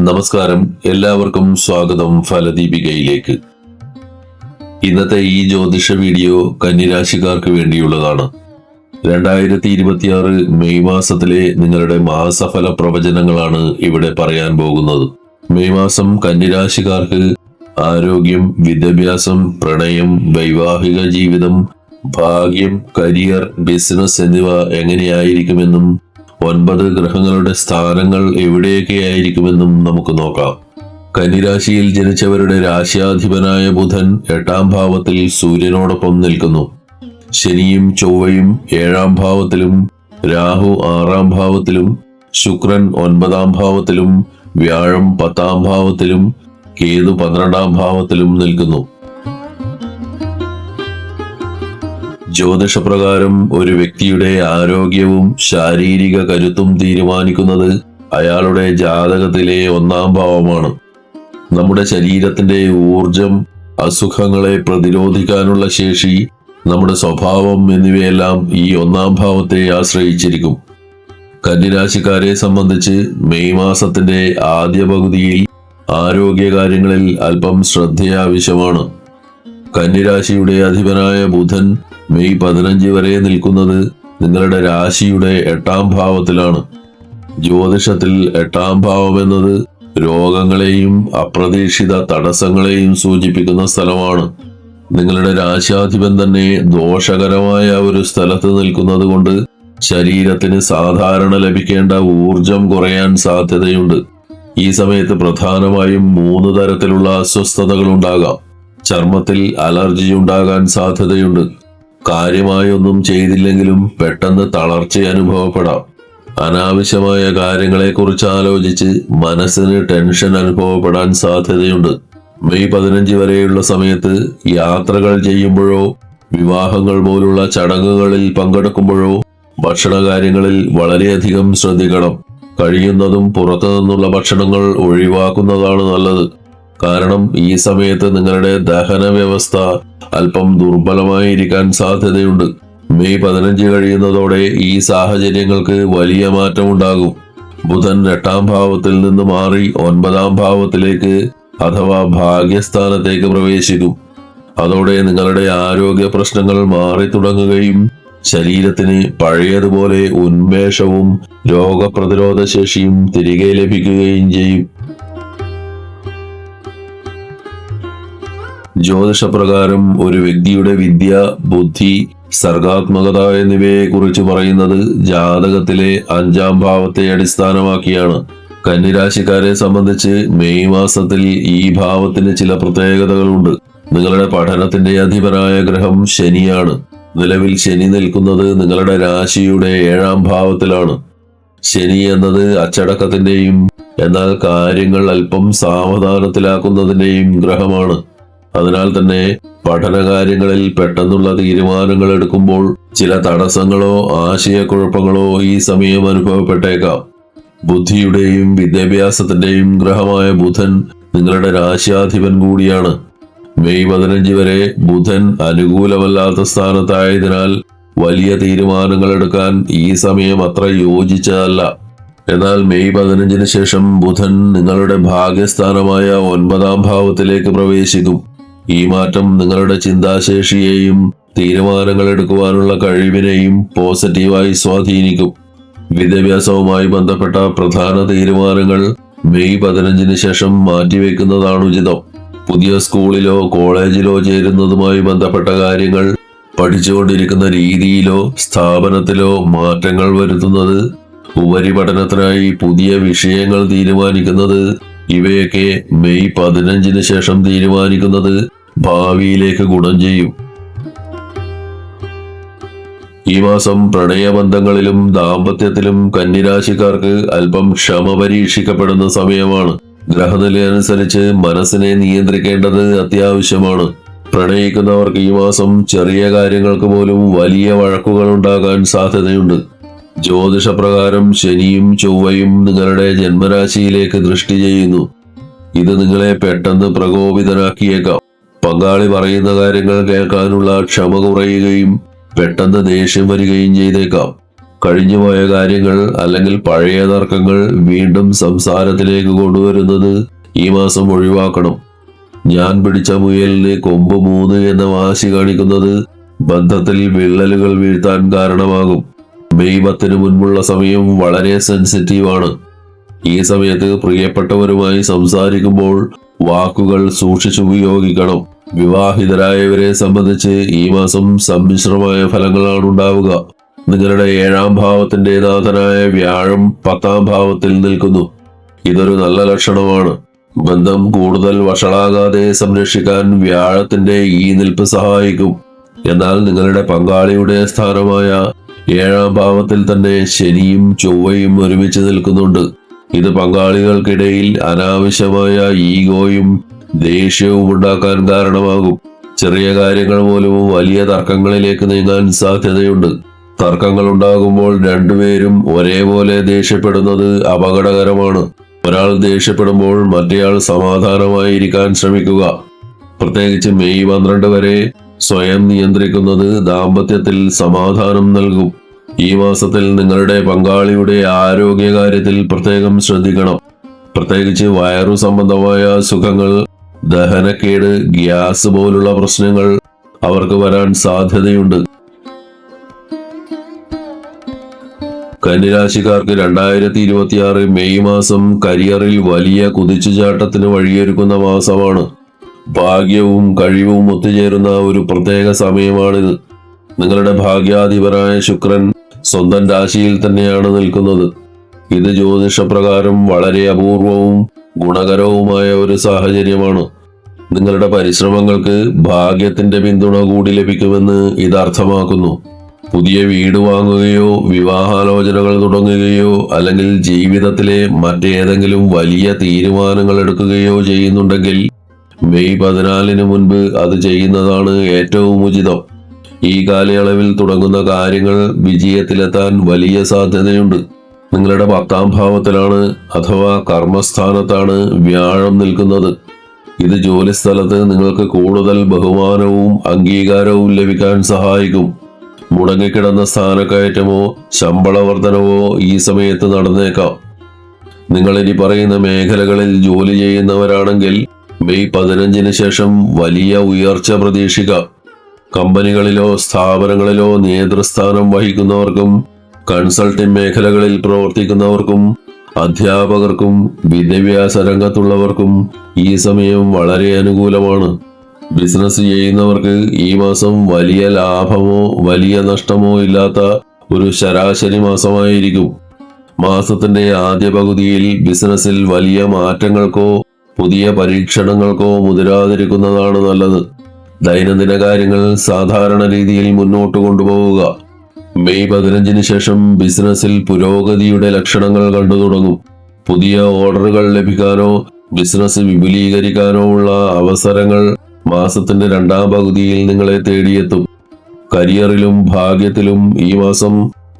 നമസ്കാരം, എല്ലാവർക്കും സ്വാഗതം ഫലദീപികയിലേക്ക്. ഇന്നത്തെ ഈ ജ്യോതിഷ വീഡിയോ കന്നിരാശിക്കാർക്ക് വേണ്ടിയുള്ളതാണ്. 2026 മെയ് മാസത്തിലെ നിങ്ങളുടെ മാസഫല പ്രവചനങ്ങളാണ് ഇവിടെ പറയാൻ പോകുന്നത്. മെയ് മാസം കന്നിരാശിക്കാർക്ക് ആരോഗ്യം, വിദ്യാഭ്യാസം, പ്രണയം, വൈവാഹിക ജീവിതം, ഭാഗ്യം, കരിയർ, ബിസിനസ് എന്നിവ എങ്ങനെയായിരിക്കുമെന്നും 9 ഗ്രഹങ്ങളുടെ സ്ഥാനങ്ങൾ എവിടെയൊക്കെയായിരിക്കുമെന്നും നമുക്ക് നോക്കാം. കന്നിരാശിയിൽ ജനിച്ചവരുടെ രാശ്യാധിപനായ ബുധൻ 8ാം ഭാവത്തിൽ സൂര്യനോടൊപ്പം നിൽക്കുന്നു. ശനിയും ചൊവ്വയും 7ാം ഭാവത്തിലും, രാഹു 6ാം ഭാവത്തിലും, ശുക്രൻ 9ാം ഭാവത്തിലും, വ്യാഴം 10ാം ഭാവത്തിലും, കേതു 12ാം ഭാവത്തിലും നിൽക്കുന്നു. ജ്യോതിഷപ്രകാരം ഒരു വ്യക്തിയുടെ ആരോഗ്യവും ശാരീരിക കരുത്തും തീരുമാനിക്കുന്നത് അയാളുടെ ജാതകത്തിലെ 1ാം ഭാവമാണ്. നമ്മുടെ ശരീരത്തിന്റെ ഊർജം, അസുഖങ്ങളെ പ്രതിരോധിക്കാനുള്ള ശേഷി, നമ്മുടെ സ്വഭാവം എന്നിവയെല്ലാം ഈ 1ാം ഭാവത്തെ ആശ്രയിച്ചിരിക്കും. കന്നിരാശിക്കാരെ സംബന്ധിച്ച് മെയ് മാസത്തിന്റെ ആദ്യ പകുതിയിൽ ആരോഗ്യകാര്യങ്ങളിൽ അല്പം ശ്രദ്ധ ആവശ്യമാണ്. കന്നിരാശിയുടെ അധിപനായ ബുധൻ മെയ് 15 വരെ നിൽക്കുന്നത് നിങ്ങളുടെ രാശിയുടെ 8ാം ഭാവത്തിലാണ്. ജ്യോതിഷത്തിൽ 8ാം ഭാവം എന്നത് രോഗങ്ങളെയും അപ്രതീക്ഷിത തടസ്സങ്ങളെയും സൂചിപ്പിക്കുന്ന സ്ഥലമാണ്. നിങ്ങളുടെ രാശ്യാധിപൻ തന്നെ ദോഷകരമായ ഒരു സ്ഥലത്ത് നിൽക്കുന്നത് കൊണ്ട് ശരീരത്തിന് സാധാരണ ലഭിക്കേണ്ട ഊർജം കുറയാൻ സാധ്യതയുണ്ട്. ഈ സമയത്ത് പ്രധാനമായും 3 തരത്തിലുള്ള അസ്വസ്ഥതകൾ ഉണ്ടാകാം. ചർമ്മത്തിൽ അലർജി ഉണ്ടാകാൻ സാധ്യതയുണ്ട്. കാര്യമായൊന്നും ചെയ്തില്ലെങ്കിലും പെട്ടെന്ന് തളർച്ച അനുഭവപ്പെടാം. അനാവശ്യമായ കാര്യങ്ങളെക്കുറിച്ച് ആലോചിച്ച് മനസ്സിന് ടെൻഷൻ അനുഭവപ്പെടാൻ സാധ്യതയുണ്ട്. മെയ് 15 വരെയുള്ള സമയത്ത് യാത്രകൾ ചെയ്യുമ്പോഴോ വിവാഹങ്ങൾ പോലുള്ള ചടങ്ങുകളിൽ പങ്കെടുക്കുമ്പോഴോ ഭക്ഷണകാര്യങ്ങളിൽ വളരെയധികം ശ്രദ്ധിക്കണം. കഴിയുന്നതും പുറത്തുനിന്നുള്ള ഭക്ഷണങ്ങൾ ഒഴിവാക്കുന്നതാണ് നല്ലത്. കാരണം ഈ സമയത്ത് നിങ്ങളുടെ ദഹന വ്യവസ്ഥ അല്പം ദുർബലമായിരിക്കാൻ സാധ്യതയുണ്ട്. മെയ് 15 കഴിയുന്നതോടെ ഈ സാഹചര്യങ്ങൾക്ക് വലിയ മാറ്റമുണ്ടാകും. ബുധൻ 8ാം ഭാവത്തിൽ നിന്ന് മാറി 9ാം ഭാവത്തിലേക്ക് അഥവാ ഭാഗ്യസ്ഥാനത്തേക്ക് പ്രവേശിക്കും. അതോടെ നിങ്ങളുടെ ആരോഗ്യ പ്രശ്നങ്ങൾ മാറി തുടങ്ങുകയും ശരീരത്തിന് പഴയതുപോലെ ഉന്മേഷവും രോഗപ്രതിരോധ ശേഷിയും തിരികെ ലഭിക്കുകയും ചെയ്യും. ജ്യോതിഷപ്രകാരം ഒരു വ്യക്തിയുടെ വിദ്യ, ബുദ്ധി, സർഗാത്മകത എന്നിവയെ കുറിച്ച് പറയുന്നത് ജാതകത്തിലെ 5ാം ഭാവത്തെ അടിസ്ഥാനമാക്കിയാണ്. കന്നിരാശിക്കാരെ സംബന്ധിച്ച് മെയ് മാസത്തിൽ ഈ ഭാവത്തിന് ചില പ്രത്യേകതകളുണ്ട്. നിങ്ങളുടെ പഠനത്തിന്റെ അധിപനായ ഗ്രഹം ശനിയാണ്. നിലവിൽ ശനി നിൽക്കുന്നത് നിങ്ങളുടെ രാശിയുടെ 7ാം ഭാവത്തിലാണ്. ശനി എന്നത് അച്ചടക്കത്തിന്റെയും എന്നാൽ കാര്യങ്ങൾ അല്പം സാവധാനത്തിലാക്കുന്നതിന്റെയും ഗ്രഹമാണ്. അതിനാൽ തന്നെ പഠനകാര്യങ്ങളിൽ പെട്ടെന്നുള്ള തീരുമാനങ്ങൾ എടുക്കുമ്പോൾ ചില തടസ്സങ്ങളോ ആശയക്കുഴപ്പങ്ങളോ ഈ സമയം അനുഭവപ്പെട്ടേക്കാം. ബുദ്ധിയുടെയും വിദ്യാഭ്യാസത്തിന്റെയും ഗ്രഹമായ ബുധൻ നിങ്ങളുടെ രാശ്യാധിപൻ കൂടിയാണ്. മെയ് 15 വരെ ബുധൻ അനുകൂലമല്ലാത്ത സ്ഥാനത്തായതിനാൽ വലിയ തീരുമാനങ്ങൾ എടുക്കാൻ ഈ സമയം അത്ര യോജിച്ചതല്ല. എന്നാൽ മെയ് 15 ശേഷം ബുധൻ നിങ്ങളുടെ ഭാഗ്യസ്ഥാനമായ 9ാം ഭാവത്തിലേക്ക് പ്രവേശിക്കും. ഈ മാറ്റം നിങ്ങളുടെ ചിന്താശേഷിയെയും തീരുമാനങ്ങൾ എടുക്കുവാനുള്ള കഴിവിനെയും പോസിറ്റീവായി സ്വാധീനിക്കും. വിദ്യാഭ്യാസവുമായി ബന്ധപ്പെട്ട പ്രധാന തീരുമാനങ്ങൾ മെയ് 15 ശേഷം മാറ്റിവെക്കുന്നതാണ് ഉചിതം. പുതിയ സ്കൂളിലോ കോളേജിലോ ചേരുന്നതുമായി ബന്ധപ്പെട്ട കാര്യങ്ങൾ, പഠിച്ചുകൊണ്ടിരിക്കുന്ന രീതിയിലോ സ്ഥാപനത്തിലോ മാറ്റങ്ങൾ വരുത്തുന്നത്, ഉപരിപഠനത്തിനായി പുതിയ വിഷയങ്ങൾ തീരുമാനിക്കുന്നത്, ഇവയൊക്കെ മെയ് 15 ശേഷം തീരുമാനിക്കുന്നത് ഭാവിയിലേക്ക് ഗുണം ചെയ്യും. ഈ മാസം പ്രണയബന്ധങ്ങളിലും ദാമ്പത്യത്തിലും കന്നിരാശിക്കാർക്ക് അല്പം ക്ഷമ പരീക്ഷിക്കപ്പെടുന്ന സമയമാണ്. ഗ്രഹനില അനുസരിച്ച് മനസ്സിനെ നിയന്ത്രിക്കേണ്ടത് അത്യാവശ്യമാണ്. പ്രണയിക്കുന്നവർക്ക് ഈ മാസം ചെറിയ കാര്യങ്ങൾക്ക് പോലും വലിയ വഴക്കുകൾ ഉണ്ടാകാൻ സാധ്യതയുണ്ട്. ജ്യോതിഷപ്രകാരം ശനിയും ചൊവ്വയും നിങ്ങളുടെ ജന്മരാശിയിലേക്ക് ദൃഷ്ടി ചെയ്യുന്നു. ഇത് നിങ്ങളെ പെട്ടെന്ന് പ്രകോപിതനാക്കിയേക്കാം. പങ്കാളി പറയുന്ന കാര്യങ്ങൾ കേൾക്കാനുള്ള ക്ഷമ കുറയുകയും പെട്ടെന്ന് ദേഷ്യം വരികയും ചെയ്തേക്കാം. കഴിഞ്ഞുപോയ കാര്യങ്ങൾ അല്ലെങ്കിൽ പഴയ തർക്കങ്ങൾ വീണ്ടും സംസാരത്തിലേക്ക് കൊണ്ടുവരുന്നത് ഈ മാസം ഒഴിവാക്കണം. ഞാൻ പിടിച്ച മുയലിന് കൊമ്പ് 3 എന്ന വാശി കാണിക്കുന്നത് ബന്ധത്തിൽ വിള്ളലുകൾ വീഴ്ത്താൻ കാരണമാകും. മെയ് 10 മുൻപുള്ള സമയം വളരെ സെൻസിറ്റീവാണ്. ഈ സമയത്ത് പ്രിയപ്പെട്ടവരുമായി സംസാരിക്കുമ്പോൾ വാക്കുകൾ സൂക്ഷിച്ചുപയോഗിക്കണം. വിവാഹിതരായവരെ സംബന്ധിച്ച് ഈ മാസം സമ്മിശ്രമായ ഫലങ്ങളാണ് ഉണ്ടാവുക. നിങ്ങളുടെ 7ാം ഭാവത്തിന്റെ നാഥനായ വ്യാഴം 10ാം ഭാവത്തിൽ നിൽക്കുന്നു. ഇതൊരു നല്ല ലക്ഷണമാണ്. ബന്ധം കൂടുതൽ വഷളാകാതെ സംരക്ഷിക്കാൻ വ്യാഴത്തിന്റെ ഈ നിൽപ്പ് സഹായിക്കും. എന്നാൽ നിങ്ങളുടെ പങ്കാളിയുടെ സ്ഥാനമായ 7ാം ഭാവത്തിൽ തന്നെ ശനിയും ചൊവ്വയും ഒരുമിച്ച് നിൽക്കുന്നുണ്ട്. ഇത് പങ്കാളികൾക്കിടയിൽ അനാവശ്യമായ ഈഗോയും ദേഷ്യവും ഉണ്ടാക്കാൻ കാരണമാകും. ചെറിയ കാര്യങ്ങൾ പോലും വലിയ തർക്കങ്ങളിലേക്ക് നീങ്ങാൻ സാധ്യതയുണ്ട്. തർക്കങ്ങൾ ഉണ്ടാകുമ്പോൾ രണ്ടുപേരും ഒരേപോലെ ദേഷ്യപ്പെടുന്നത് അപകടകരമാണ്. ഒരാൾ ദേഷ്യപ്പെടുമ്പോൾ മറ്റേയാൾ സമാധാനമായിരിക്കാൻ ശ്രമിക്കുക. പ്രത്യേകിച്ച് മെയ് 12 വരെ സ്വയം നിയന്ത്രിക്കുന്നത് ദാമ്പത്യത്തിൽ സമാധാനം നൽകും. ഈ മാസത്തിൽ നിങ്ങളുടെ പങ്കാളിയുടെ ആരോഗ്യകാര്യത്തിൽ പ്രത്യേകം ശ്രദ്ധിക്കണം. പ്രത്യേകിച്ച് വയറു സംബന്ധമായ അസുഖങ്ങൾ, ദഹനക്കേട്, ഗ്യാസ് പോലുള്ള പ്രശ്നങ്ങൾ അവർക്ക് വരാൻ സാധ്യതയുണ്ട്. കന്നിരാശിക്കാർക്ക് 2026 മെയ് മാസം കരിയറിൽ വലിയ കുതിച്ചുചാട്ടത്തിന് വഴിയൊരുക്കുന്ന മാസമാണ്. ഭാഗ്യവും കഴിവും ഒത്തുചേരുന്ന ഒരു പ്രത്യേക സമയമാണിത്. നിങ്ങളുടെ ഭാഗ്യാധിപനായ ശുക്രൻ സ്വന്തം രാശിയിൽ തന്നെയാണ് നിൽക്കുന്നത്. ഇത് ജ്യോതിഷപ്രകാരം വളരെ അപൂർവവും ഗുണകരവുമായ ഒരു സാഹചര്യമാണ്. നിങ്ങളുടെ പരിശ്രമങ്ങൾക്ക് ഭാഗ്യത്തിന്റെ പിന്തുണ കൂടി ലഭിക്കുമെന്ന് ഇത് അർത്ഥമാക്കുന്നു. പുതിയ വീട് വാങ്ങുകയോ വിവാഹാലോചനകൾ തുടങ്ങുകയോ അല്ലെങ്കിൽ ജീവിതത്തിലെ മറ്റേതെങ്കിലും വലിയ തീരുമാനങ്ങൾ എടുക്കുകയോ ചെയ്യുന്നുണ്ടെങ്കിൽ മെയ് 14 മുൻപ് അത് ചെയ്യുന്നതാണ് ഏറ്റവും ഉചിതം. ഈ കാലയളവിൽ തുടങ്ങുന്ന കാര്യങ്ങൾ വിജയത്തിലെത്താൻ വലിയ സാധ്യതയുണ്ട്. നിങ്ങളുടെ 10ാം ഭാവത്തിലാണ് അഥവാ കർമ്മസ്ഥാനത്താണ് വ്യാഴം നിൽക്കുന്നത്. ഇത് ജോലിസ്ഥലത്ത് നിങ്ങൾക്ക് കൂടുതൽ ബഹുമാനവും അംഗീകാരവും ലഭിക്കാൻ സഹായിക്കും. മുടങ്ങിക്കിടന്ന സ്ഥാനക്കയറ്റമോ ശമ്പള വർധനവോ ഈ സമയത്ത് നടന്നേക്കാം. നിങ്ങൾ ഇനി പറയുന്ന മേഖലകളിൽ ജോലി ചെയ്യുന്നവരാണെങ്കിൽ മെയ് 15 ശേഷം വലിയ ഉയർച്ച പ്രതീക്ഷിക്കാം. കമ്പനികളിലോ സ്ഥാപനങ്ങളിലോ നേതൃസ്ഥാനം വഹിക്കുന്നവർക്കും കൺസൾട്ടിംഗ് മേഖലകളിൽ പ്രവർത്തിക്കുന്നവർക്കും അധ്യാപകർക്കും വിദ്യാഭ്യാസ രംഗത്തുള്ളവർക്കും ഈ സമയം വളരെ അനുകൂലമാണ്. ബിസിനസ് ചെയ്യുന്നവർക്ക് ഈ മാസം വലിയ ലാഭമോ വലിയ നഷ്ടമോ ഇല്ലാത്ത ഒരു ശരാശരി മാസമായിരിക്കും. മാസത്തിന്റെ ആദ്യ പകുതിയിൽ ബിസിനസ്സിൽ വലിയ മാറ്റങ്ങൾക്കോ പുതിയ പരീക്ഷണങ്ങൾക്കോ മുതിരാതിരിക്കുന്നതാണ് നല്ലത്. ദൈനംദിന കാര്യങ്ങൾ സാധാരണ രീതിയിൽ മുന്നോട്ട് കൊണ്ടുപോവുക. മെയ് 15 ശേഷം ബിസിനസ്സിൽ പുരോഗതിയുടെ ലക്ഷണങ്ങൾ കണ്ടു തുടങ്ങും. പുതിയ ഓർഡറുകൾ ലഭിക്കാനോ ബിസിനസ് വിപുലീകരിക്കാനോ ഉള്ള അവസരങ്ങൾ മാസത്തിന്റെ 2ാം പകുതിയിൽ നിങ്ങളെ തേടിയെത്തും. കരിയറിലും ഭാഗ്യത്തിലും ഈ മാസം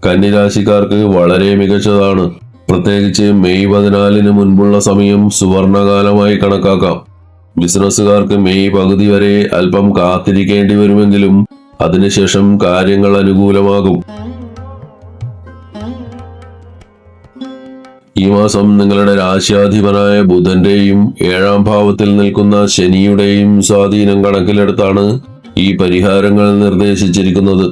കന്നിരാശിക്കാർക്ക് വളരെ മികച്ചതാണ്. പ്രത്യേകിച്ച് മെയ് 14 മുൻപുള്ള സമയം സുവർണകാലമായി കണക്കാക്കാം. ബിസിനസ്സുകാർക്ക് മെയ് പകുതി വരെ അല്പം കാത്തിരിക്കേണ്ടി വരുമെങ്കിലും അതിനുശേഷം കാര്യങ്ങൾ അനുകൂലമാകും. ഈ മാസം നിങ്ങളുടെ രാശ്യാധിപനായ ബുധന്റെയും 7ാം ഭാവത്തിൽ നിൽക്കുന്ന ശനിയുടെയും സ്വാധീനം കണക്കിലെടുത്താണ് ഈ പരിഹാരങ്ങൾ നിർദ്ദേശിച്ചിരിക്കുന്നത്.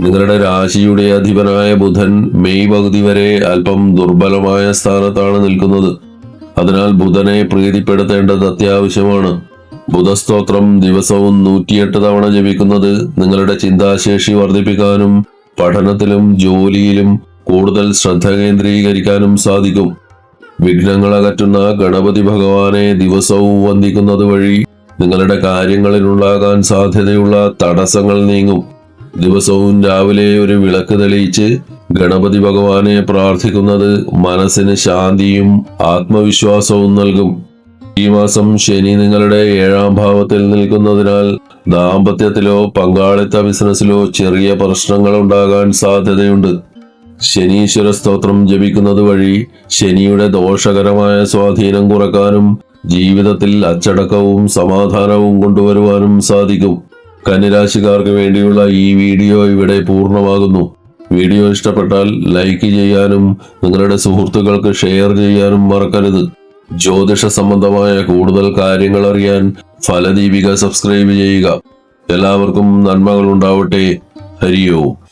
നിങ്ങളുടെ രാശിയുടെ അധിപനായ ബുധൻ മെയ് പകുതി വരെ അല്പം ദുർബലമായ സ്ഥാനത്താണ് നിൽക്കുന്നത്. അതിനാൽ ബുധനെ പ്രീതിപ്പെടുത്തേണ്ടത് അത്യാവശ്യമാണ്. ബുധസ്തോത്രം ദിവസവും 108 തവണ ജപിക്കുന്നത് നിങ്ങളുടെ ചിന്താശേഷി വർദ്ധിപ്പിക്കാനും പഠനത്തിലും ജോലിയിലും കൂടുതൽ ശ്രദ്ധ കേന്ദ്രീകരിക്കാനും സാധിക്കും. വിഘ്നങ്ങൾ അകറ്റുന്ന ഗണപതി ഭഗവാനെ ദിവസവും വന്ദിക്കുന്നത് വഴി നിങ്ങളുടെ കാര്യങ്ങളിലുണ്ടാകാൻ സാധ്യതയുള്ള തടസ്സങ്ങൾ നീങ്ങും. ദിവസവും രാവിലെ ഒരു വിളക്ക് തെളിയിച്ച് ഗണപതി ഭഗവാനെ പ്രാർത്ഥിക്കുന്നത് മനസ്സിന് ശാന്തിയും ആത്മവിശ്വാസവും നൽകും. ഈ മാസം ശനി നിങ്ങളുടെ 7ാം ഭാവത്തിൽ നിൽക്കുന്നതിനാൽ ദാമ്പത്യത്തിലോ പങ്കാളിത്ത ബിസിനസ്സിലോ ചെറിയ പ്രശ്നങ്ങൾ ഉണ്ടാകാൻ സാധ്യതയുണ്ട്. ശനീശ്വര സ്തോത്രം ജപിക്കുന്നത് വഴി ശനിയുടെ ദോഷകരമായ സ്വാധീനം കുറയ്ക്കാനും ജീവിതത്തിൽ അച്ചടക്കവും സമാധാനവും കൊണ്ടുവരുവാനും സാധിക്കും. കന്നിരാശിക്കാർക്ക് വേണ്ടിയുള്ള ഈ വീഡിയോ ഇവിടെ പൂർണ്ണമാകുന്നു. വീഡിയോ ഇഷ്ടപ്പെട്ടാൽ ലൈക്ക് ചെയ്യാനും നിങ്ങളുടെ സുഹൃത്തുക്കൾക്ക് ഷെയർ ചെയ്യാനും മറക്കരുത്. ജ്യോതിഷ സംബന്ധമായ കൂടുതൽ കാര്യങ്ങൾ അറിയാൻ ഫലദീപിക സബ്സ്ക്രൈബ് ചെയ്യുക. എല്ലാവർക്കും നന്മകൾ ഉണ്ടാവട്ടെ. ഹരി ഓം.